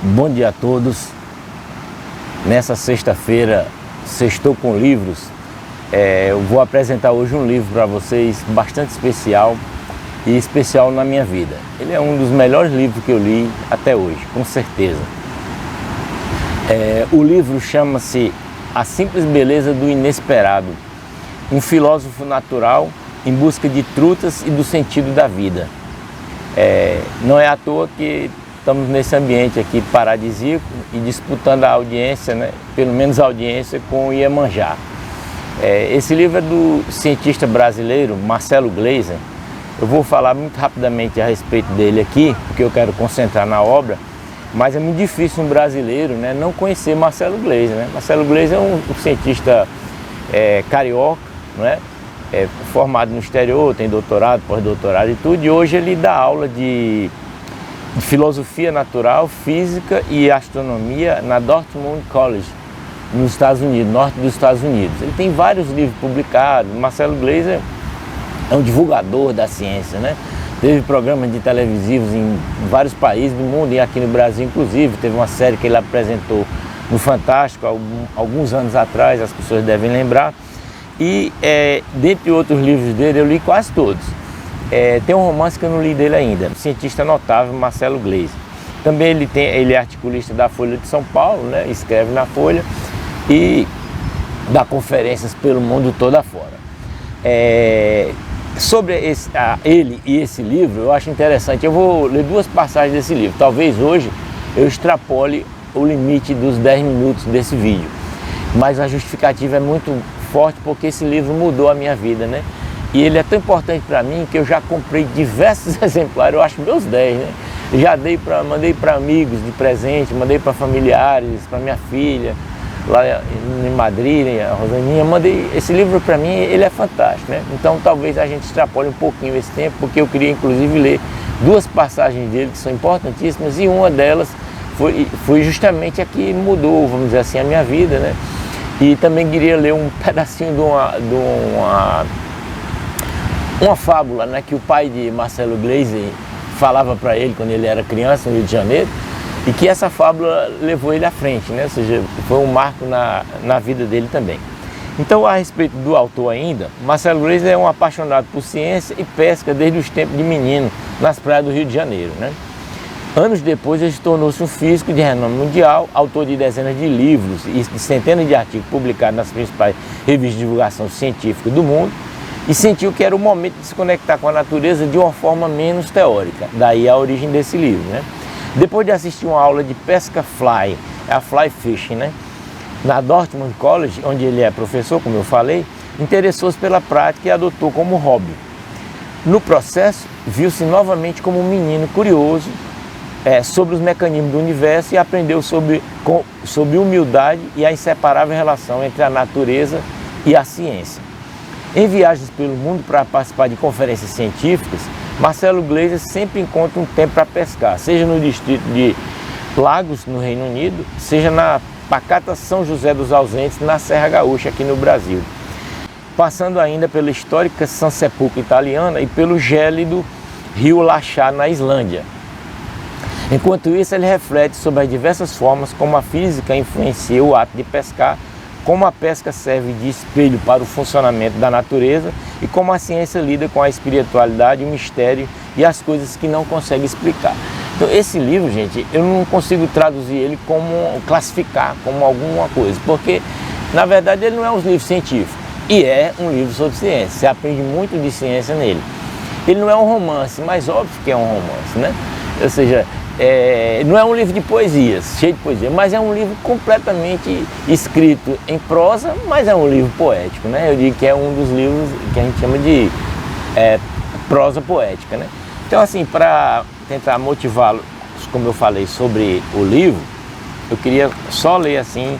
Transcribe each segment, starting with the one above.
Bom dia a todos. Nessa sexta-feira, Sextou com Livros, eu vou apresentar hoje um livro para vocês bastante especial e especial na minha vida. Ele é um dos melhores livros que eu li até hoje, com certeza. O livro chama-se A Simples Beleza do Inesperado, um filósofo natural em busca de trutas e do sentido da vida. Não é à toa que estamos nesse ambiente aqui paradisíaco e disputando a audiência, né? Pelo menos a audiência com o Iemanjá. Esse livro é do cientista brasileiro Marcelo Gleiser. Eu vou falar muito rapidamente a respeito dele aqui, porque eu quero concentrar na obra, mas é muito difícil um brasileiro, né, não conhecer Marcelo Gleiser, né? Marcelo Gleiser é um cientista carioca, não é? Formado no exterior, tem doutorado, pós-doutorado e tudo, e hoje ele dá aula de filosofia natural, física e astronomia na Dartmouth College, nos Estados Unidos, norte dos Estados Unidos. Ele tem vários livros publicados. Marcelo Gleiser é um divulgador da ciência, né? Teve programas de televisivos em vários países do mundo e aqui no Brasil, inclusive. Teve uma série que ele apresentou no Fantástico alguns anos atrás, as pessoas devem lembrar. E dentre outros livros dele, eu li quase todos. Tem um romance que eu não li dele ainda, um cientista notável, Marcelo Gleiser. Também ele é articulista da Folha de São Paulo, né? Escreve na Folha e dá conferências pelo mundo todo afora. Sobre ele e esse livro, eu acho interessante. Eu vou ler duas passagens desse livro. Talvez hoje eu extrapole o limite dos 10 minutos desse vídeo, mas a justificativa é muito forte porque esse livro mudou a minha vida, né? E ele é tão importante para mim que eu já comprei diversos exemplares, eu acho meus 10, né? Já mandei para amigos de presente, mandei para familiares, para minha filha, lá em Madrid, a Rosaninha, mandei. Esse livro para mim, ele é fantástico, né? Então talvez a gente extrapole um pouquinho esse tempo, porque eu queria inclusive ler duas passagens dele que são importantíssimas e uma delas foi justamente a que mudou, vamos dizer assim, a minha vida, né? E também queria ler um pedacinho de uma fábula, né, que o pai de Marcelo Gleiser falava para ele quando ele era criança no Rio de Janeiro, e que essa fábula levou ele à frente, né? Ou seja, foi um marco na vida dele também. Então, a respeito do autor ainda, Marcelo Gleiser é um apaixonado por ciência e pesca desde os tempos de menino, nas praias do Rio de Janeiro, né? Anos depois, ele tornou-se um físico de renome mundial, autor de dezenas de livros e de centenas de artigos publicados nas principais revistas de divulgação científica do mundo, e sentiu que era o momento de se conectar com a natureza de uma forma menos teórica. Daí a origem desse livro, né? Depois de assistir uma aula de pesca fly, a fly fishing, né, na Dartmouth College, onde ele é professor, como eu falei, interessou-se pela prática e adotou como hobby. No processo, viu-se novamente como um menino curioso sobre os mecanismos do universo e aprendeu sobre humildade e a inseparável relação entre a natureza e a ciência. Em viagens pelo mundo para participar de conferências científicas, Marcelo Gleiser sempre encontra um tempo para pescar, seja no distrito de Lagos, no Reino Unido, seja na pacata São José dos Ausentes, na Serra Gaúcha, aqui no Brasil, passando ainda pela histórica San Sepolcro italiana e pelo gélido rio Lachá, na Islândia. Enquanto isso, ele reflete sobre as diversas formas como a física influencia o ato de pescar, como a pesca serve de espelho para o funcionamento da natureza e como a ciência lida com a espiritualidade, o mistério e as coisas que não consegue explicar. Então esse livro, gente, eu não consigo traduzir ele como classificar como alguma coisa, porque na verdade ele não é um livro científico, e é um livro sobre ciência, você aprende muito de ciência nele. Ele não é um romance, mas óbvio que é um romance, né? Ou seja, não é um livro de poesias, cheio de poesia, mas é um livro completamente escrito em prosa, mas é um livro poético, né? Eu digo que é um dos livros que a gente chama de prosa poética, né? Então, assim, para tentar motivá-lo, como eu falei sobre o livro, eu queria só ler, assim,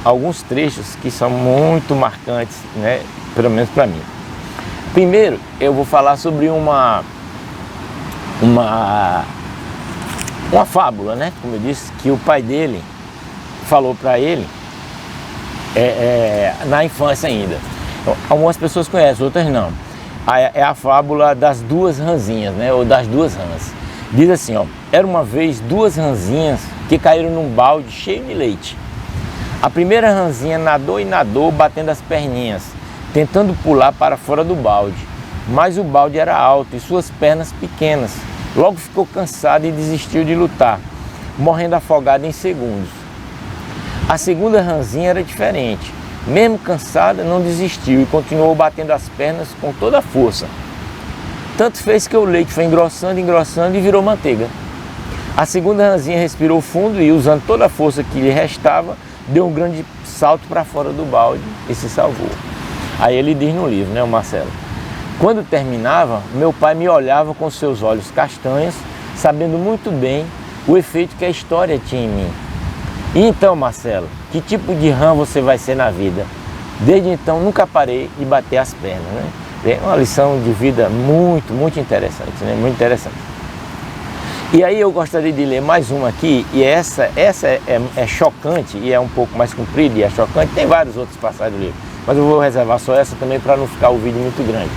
alguns trechos que são muito marcantes, né? Pelo menos para mim. Primeiro, eu vou falar sobre uma fábula, né? Como eu disse, que o pai dele falou para ele na infância ainda. Algumas pessoas conhecem, outras não. É a fábula das duas ranzinhas, né? Ou das duas rãs. Diz assim, ó: era uma vez duas ranzinhas que caíram num balde cheio de leite. A primeira rãzinha nadou e nadou, batendo as perninhas, tentando pular para fora do balde. Mas o balde era alto e suas pernas pequenas. Logo ficou cansada e desistiu de lutar, morrendo afogada em segundos. A segunda rãzinha era diferente. Mesmo cansada, não desistiu e continuou batendo as pernas com toda a força. Tanto fez que o leite foi engrossando, engrossando e virou manteiga. A segunda rãzinha respirou fundo e, usando toda a força que lhe restava, deu um grande salto para fora do balde e se salvou. Aí ele diz no livro, né, o Marcelo: quando terminava, meu pai me olhava com seus olhos castanhos, sabendo muito bem o efeito que a história tinha em mim. E então, Marcelo, que tipo de rã você vai ser na vida? Desde então, nunca parei de bater as pernas, né? É uma lição de vida muito, muito interessante, né? Muito interessante. E aí eu gostaria de ler mais uma aqui, e essa é chocante, e é um pouco mais comprida, e é chocante. Tem vários outros passagens do livro, mas eu vou reservar só essa também para não ficar o vídeo muito grande.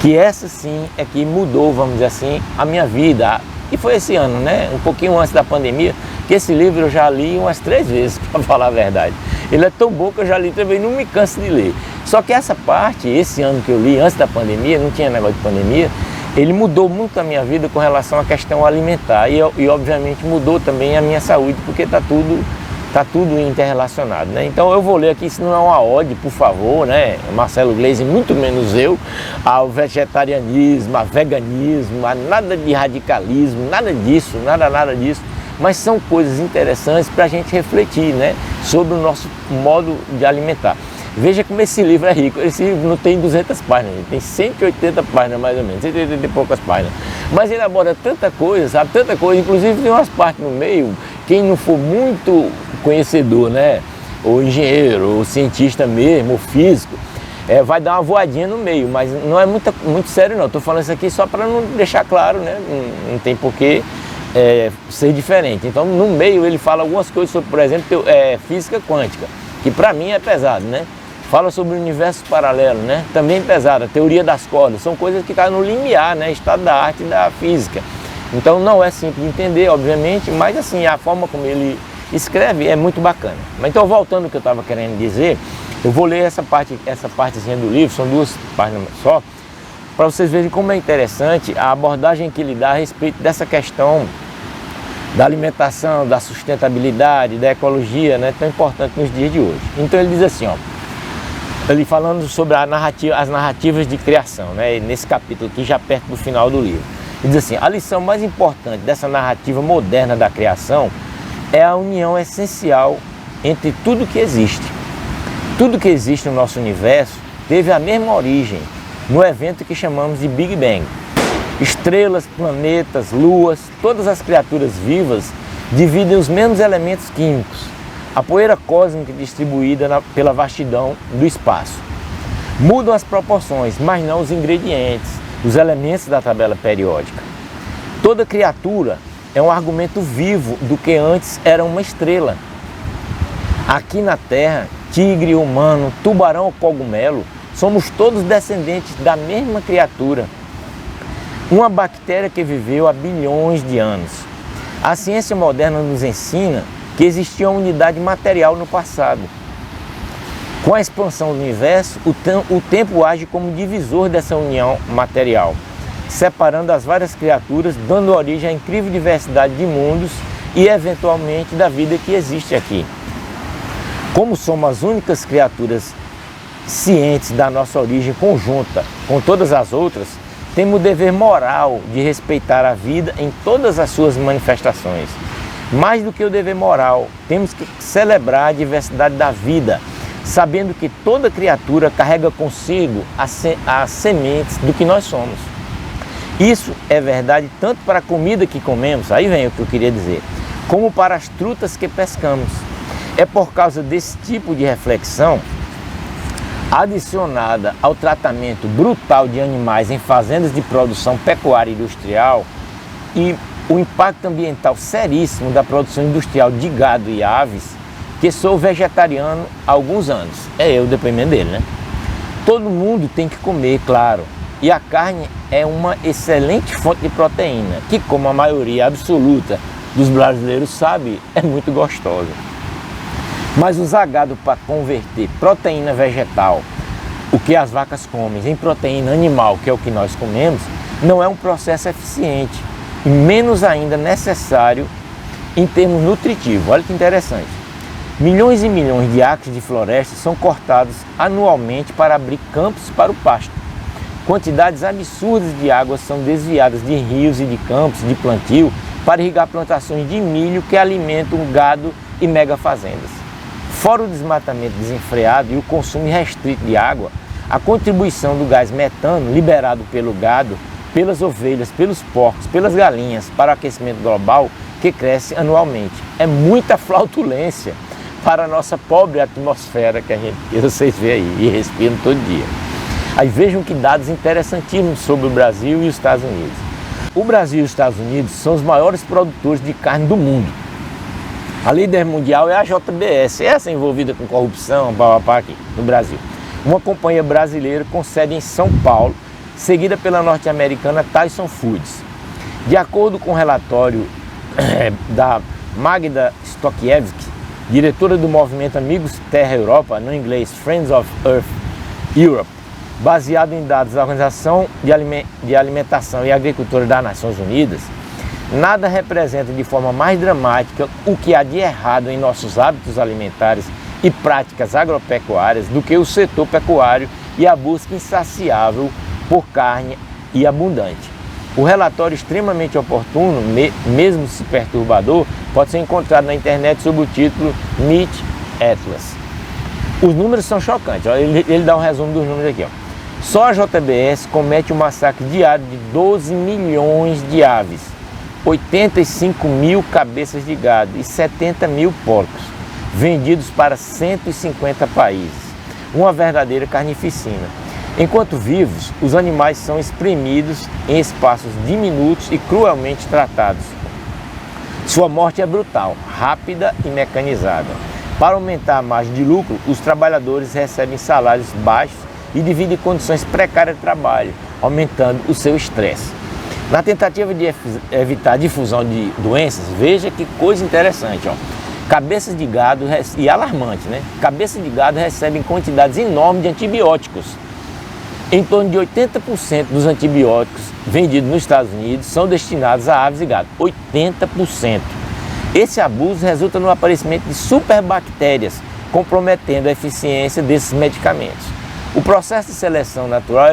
Que essa sim é que mudou, vamos dizer assim, a minha vida. E foi esse ano, né? Um pouquinho antes da pandemia, que esse livro eu já li umas 3 vezes, para falar a verdade. Ele é tão bom que eu já li também, não me canso de ler. Só que essa parte, esse ano que eu li, antes da pandemia, não tinha negócio de pandemia, ele mudou muito a minha vida com relação à questão alimentar e obviamente mudou também a minha saúde, porque está tudo interrelacionado, né? Então eu vou ler aqui, isso não é uma ode, por favor, né? Marcelo Gleisi, muito menos eu, ao vegetarianismo, ao veganismo, a nada de radicalismo, nada disso, nada disso. Mas são coisas interessantes para a gente refletir, né, sobre o nosso modo de alimentar. Veja como esse livro é rico. Esse livro não tem 200 páginas, ele tem 180 páginas mais ou menos, 180 e poucas páginas. Mas ele aborda tanta coisa, sabe, tanta coisa. Inclusive tem umas partes no meio, quem não for muito conhecedor, né, ou engenheiro, ou cientista mesmo, ou físico, vai dar uma voadinha no meio, mas não é muito sério não. Estou falando isso aqui só para não deixar claro, né, não tem porquê ser diferente. Então no meio ele fala algumas coisas sobre, por exemplo, física quântica, que para mim é pesado, né? Fala sobre o universo paralelo, né? Também pesado, a teoria das cordas, são coisas que estão no limiar, né? Estado da arte e da física. Então não é simples de entender, obviamente, mas assim, a forma como ele escreve é muito bacana. Mas então, voltando ao que eu estava querendo dizer, eu vou ler essa partezinha do livro, são 2 páginas só, para vocês verem como é interessante a abordagem que ele dá a respeito dessa questão da alimentação, da sustentabilidade, da ecologia, né, tão importante nos dias de hoje. Então ele diz assim, ó, ele falando sobre as narrativas de criação, né, nesse capítulo aqui, já perto do final do livro. Ele diz assim: a lição mais importante dessa narrativa moderna da criação é a união essencial entre tudo que existe. Tudo que existe no nosso universo teve a mesma origem no evento que chamamos de Big Bang. Estrelas, planetas, luas, todas as criaturas vivas dividem os mesmos elementos químicos, a poeira cósmica distribuída pela vastidão do espaço. Mudam as proporções, mas não os ingredientes, os elementos da tabela periódica. Toda criatura é um argumento vivo do que antes era uma estrela. Aqui na Terra, tigre, humano, tubarão ou cogumelo, somos todos descendentes da mesma criatura. Uma bactéria que viveu há bilhões de anos. A ciência moderna nos ensina que existia uma unidade material no passado. Com a expansão do universo, o tempo age como divisor dessa união material, separando as várias criaturas, dando origem à incrível diversidade de mundos e, eventualmente, da vida que existe aqui. Como somos as únicas criaturas cientes da nossa origem conjunta com todas as outras, temos o dever moral de respeitar a vida em todas as suas manifestações. Mais do que o dever moral, temos que celebrar a diversidade da vida, sabendo que toda criatura carrega consigo as sementes do que nós somos. Isso é verdade tanto para a comida que comemos, aí vem o que eu queria dizer, como para as trutas que pescamos. É por causa desse tipo de reflexão, adicionada ao tratamento brutal de animais em fazendas de produção pecuária industrial e o impacto ambiental seríssimo da produção industrial de gado e aves, que sou vegetariano há alguns anos. É o depoimento dele, né? Todo mundo tem que comer, claro, e a carne é uma excelente fonte de proteína, que, como a maioria absoluta dos brasileiros sabe, é muito gostosa. Mas usar gado para converter proteína vegetal, o que as vacas comem, em proteína animal, que é o que nós comemos, não é um processo eficiente e menos ainda necessário em termos nutritivos. Olha que interessante. Milhões e milhões de acres de floresta são cortados anualmente para abrir campos para o pasto. Quantidades absurdas de água são desviadas de rios e de campos de plantio para irrigar plantações de milho que alimentam o gado e megafazendas. Fora o desmatamento desenfreado e o consumo irrestrito de água, a contribuição do gás metano liberado pelo gado, pelas ovelhas, pelos porcos, pelas galinhas para o aquecimento global que cresce anualmente. É muita flautulência para a nossa pobre atmosfera que vocês veem aí e respiram todo dia. Aí vejam que dados interessantíssimos sobre o Brasil e os Estados Unidos. O Brasil e os Estados Unidos são os maiores produtores de carne do mundo. A líder mundial é a JBS, essa envolvida com corrupção, aqui no Brasil. Uma companhia brasileira com sede em São Paulo, seguida pela norte-americana Tyson Foods. De acordo com o relatório da Magda Stokiewicz, diretora do movimento Amigos Terra Europa, no inglês Friends of Earth Europe, baseado em dados da Organização de Alimentação e Agricultura das Nações Unidas, nada representa de forma mais dramática o que há de errado em nossos hábitos alimentares e práticas agropecuárias do que o setor pecuário e a busca insaciável por carne e abundante. O relatório extremamente oportuno, mesmo se perturbador, pode ser encontrado na internet sob o título Meat Atlas. Os números são chocantes, ele dá um resumo dos números aqui. Só a JBS comete um massacre diário de 12 milhões de aves, 85 mil cabeças de gado e 70 mil porcos, vendidos para 150 países. Uma verdadeira carnificina. Enquanto vivos, os animais são espremidos em espaços diminutos e cruelmente tratados. Sua morte é brutal, rápida e mecanizada. Para aumentar a margem de lucro, os trabalhadores recebem salários baixos e dividem condições precárias de trabalho, aumentando o seu estresse. Na tentativa de evitar a difusão de doenças, veja que coisa interessante, cabeças de gado, e alarmante, né? Cabeças de gado recebem quantidades enormes de antibióticos. Em torno de 80% dos antibióticos vendidos nos Estados Unidos são destinados a aves e gado. 80%. Esse abuso resulta no aparecimento de superbactérias, comprometendo a eficiência desses medicamentos. O processo de seleção natural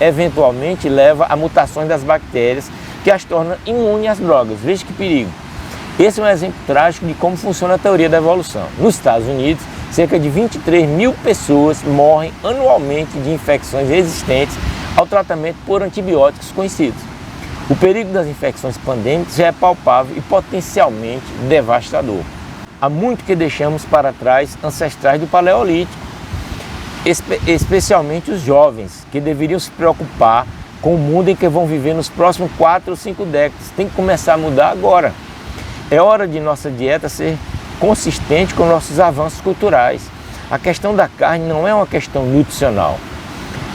eventualmente leva a mutações das bactérias que as tornam imunes às drogas. Veja que perigo. Esse é um exemplo trágico de como funciona a teoria da evolução. Nos Estados Unidos, cerca de 23 mil pessoas morrem anualmente de infecções resistentes ao tratamento por antibióticos conhecidos. O perigo das infecções pandêmicas já é palpável e potencialmente devastador. Há muito que deixamos para trás ancestrais do Paleolítico, especialmente os jovens, que deveriam se preocupar com o mundo em que vão viver nos próximos 4 ou 5 décadas. Tem que começar a mudar agora. É hora de nossa dieta ser consistente com nossos avanços culturais. A questão da carne não é uma questão nutricional.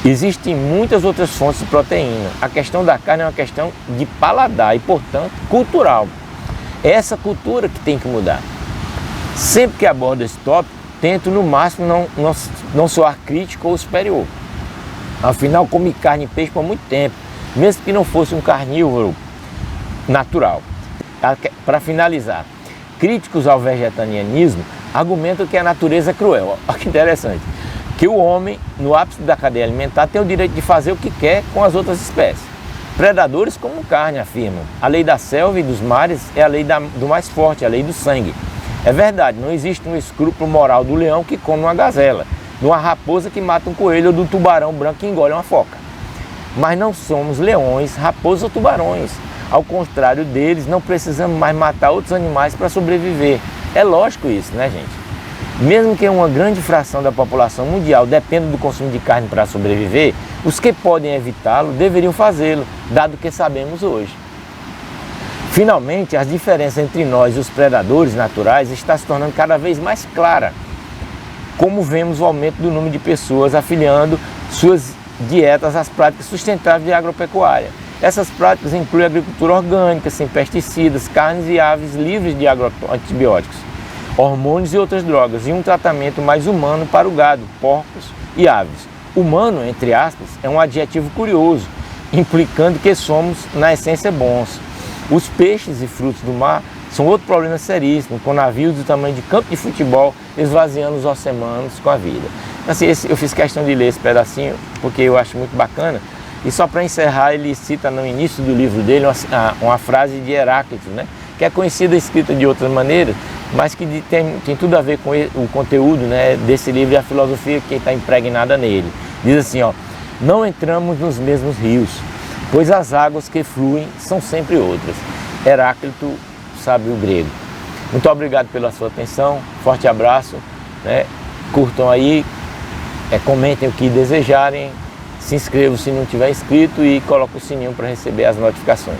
Existem muitas outras fontes de proteína. A questão da carne é uma questão de paladar e, portanto, cultural. É essa cultura que tem que mudar. Sempre que abordo esse tópico, tento no máximo não soar crítico ou superior. Afinal, comi carne e peixe por muito tempo, mesmo que não fosse um carnívoro natural. Para finalizar, críticos ao vegetarianismo argumentam que a natureza é cruel. Olha que interessante. Que o homem, no ápice da cadeia alimentar, tem o direito de fazer o que quer com as outras espécies. Predadores comem carne, afirmam. A lei da selva e dos mares é a lei do mais forte, a lei do sangue. É verdade, não existe um escrúpulo moral do leão que come uma gazela, de uma raposa que mata um coelho ou do tubarão branco que engole uma foca. Mas não somos leões, raposas ou tubarões. Ao contrário deles, não precisamos mais matar outros animais para sobreviver. É lógico isso, né, gente? Mesmo que uma grande fração da população mundial dependa do consumo de carne para sobreviver, os que podem evitá-lo deveriam fazê-lo, dado o que sabemos hoje. Finalmente, as diferenças entre nós e os predadores naturais está se tornando cada vez mais clara, como vemos o aumento do número de pessoas afiliando suas dietas às práticas sustentáveis de agropecuária. Essas práticas incluem agricultura orgânica, sem pesticidas, carnes e aves livres de antibióticos, hormônios e outras drogas, e um tratamento mais humano para o gado, porcos e aves. Humano, entre aspas, é um adjetivo curioso, implicando que somos, na essência, bons. Os peixes e frutos do mar são outro problema seríssimo, com navios do tamanho de campo de futebol esvaziando os oceanos com a vida. Assim, eu fiz questão de ler esse pedacinho porque eu acho muito bacana. E só para encerrar, ele cita no início do livro dele uma frase de Heráclito, né? Que é conhecida, escrita de outras maneiras, mas que tem tudo a ver com o conteúdo, né, desse livro e a filosofia que está impregnada nele. Diz assim, ó: não entramos nos mesmos rios, pois as águas que fluem são sempre outras. Heráclito, sábio grego. Muito obrigado pela sua atenção, forte abraço, né? Curtam aí, comentem o que desejarem, se inscrevam se não tiver inscrito e coloquem o sininho para receber as notificações.